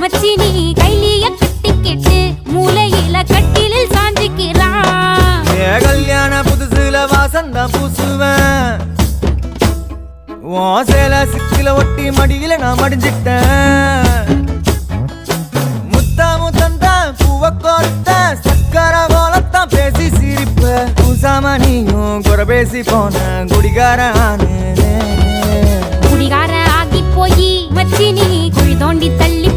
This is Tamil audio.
மச்சி நீ கைலிய கட்டிக்கிட்டு மூலையில கட்டிலில் சாஞ்சிக்கிறான். கல்யாண புதுசுல வாசந்தான் பூசுவேன். சேல சிக்கில ஒட்டி மடியில நான் மடிஞ்சிட்டேன். முத்தா முத்தந்தான் பூவ கோர்த்த சக்கர போலத்தான் பேசி சிரிப்ப. பூசாம நீயும் குறை பேசி போன குடிகார ஆனு